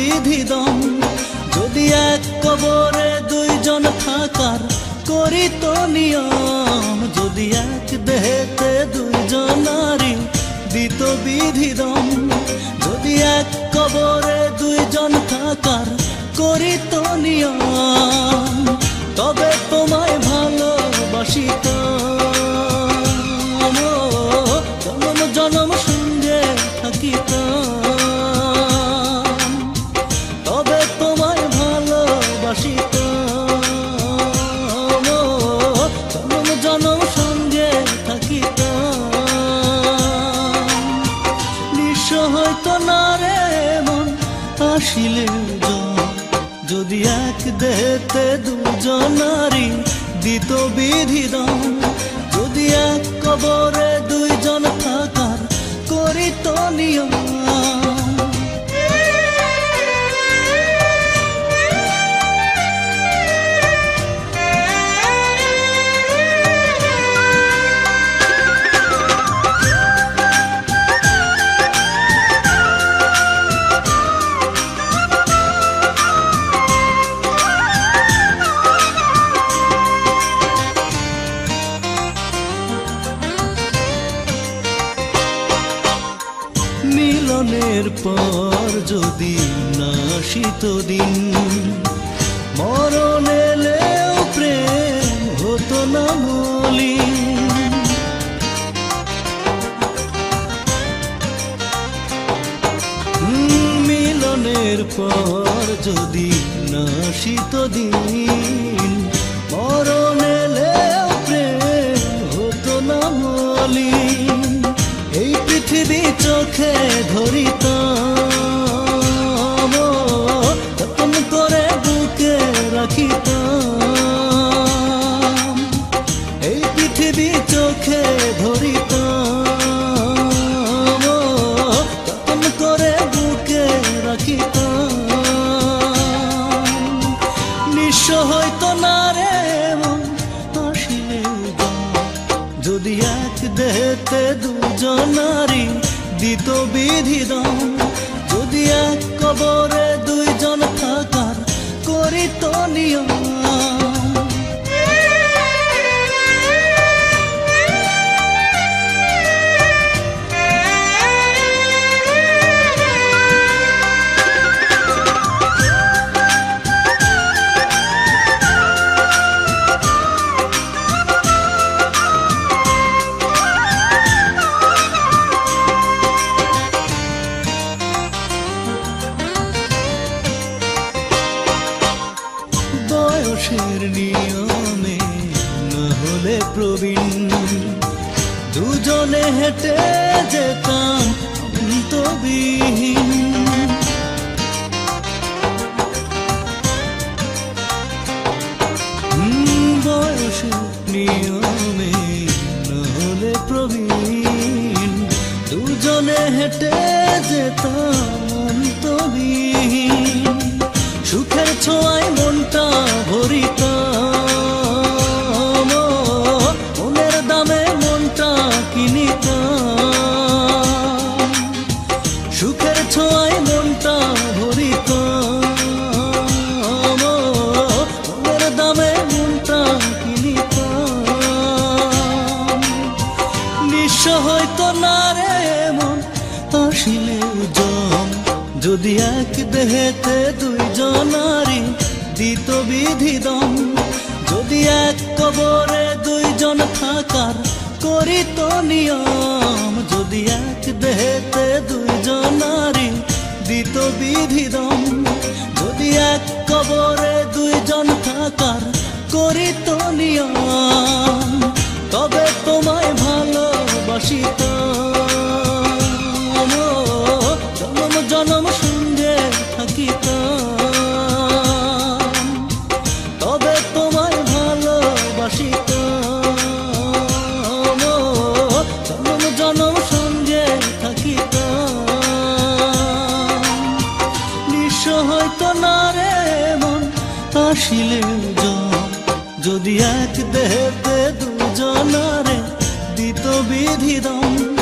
বিধিদম যদি এক কবরে দুইজন থাকার করিত নিয়ম যদি এক দেহেতে দুইজন নারী দিত বিধিদম যদি এক কবরে দুইজন থাকার করিত নিয়ম তবে তোমায় ভালোবাসিতাম জনম জনম সঙ্গে থাকিতাম তবে তোমায় ভালোবাসিতাম জনম জনম সঙ্গে থাকিতাম নিঃস্ব হইতো না রে মন আসিলে যদি এক দেহেতে দুজন নারী দিত বিধিদম যদি এক কবরে দুইজন থাকার করিত নিয়ম মিলনের পর যদি না আসিত দিন মরণ এলেও প্রেম হতো না মলিন মিলনের পর যদি না আসিত দিন মরণ এলেও প্রেম হতো না মলিন এই পৃথিবী চোখে ধরিতাম যতন করে বুকে রাখিতাম এই পৃথিবী চোখে ধরিতাম যতন করে বুকে রাখিতাম নিঃস্ব হইতো না রে মন আসিলে যদি এক দেহেতে দুজন নারী দিত বিধিদম যদি এক কবরে দুইজন থাকার করিত নিয়ম বয়সের নিয়মে না হলে প্রবীণ দুজনে হেঁটে যেতাম অন্তবিহীন বয়সের নিয়মে না হলে প্রবীণ দুজনে হেঁটে যেতাম অন্তবিহীন সুখের ছোঁয়ায় মনটা ভরিতাম মনের দামে মনটা কিনিতাম সুখের ছোঁয়ায় মনটা ভরিতাম মনের দামে মনটা কিনিতাম নিঃস্ব হইতো না রে মন আসিলে জম যদি এক দেহেতে দুইজন নারী দিত বিধিদম যদি এক কবরে দুইজন থাকার করিত নিয়ম যদি এক দেহেতে দুইজন নারী দিত বিধিদম যদি এক কবরে দুইজন থাকার করিত নিয়ম তবে তোমায় ভালোবাসিতাম জনম জনম সঙ্গে থাকিতাম তবে তোমায় ভালোবাসিতাম জনম জনম সঙ্গে থাকিতাম নিঃস্ব হইতো না রে মন আসিলে যদি এক দেহেতে দুজন রে দিত বিধিদম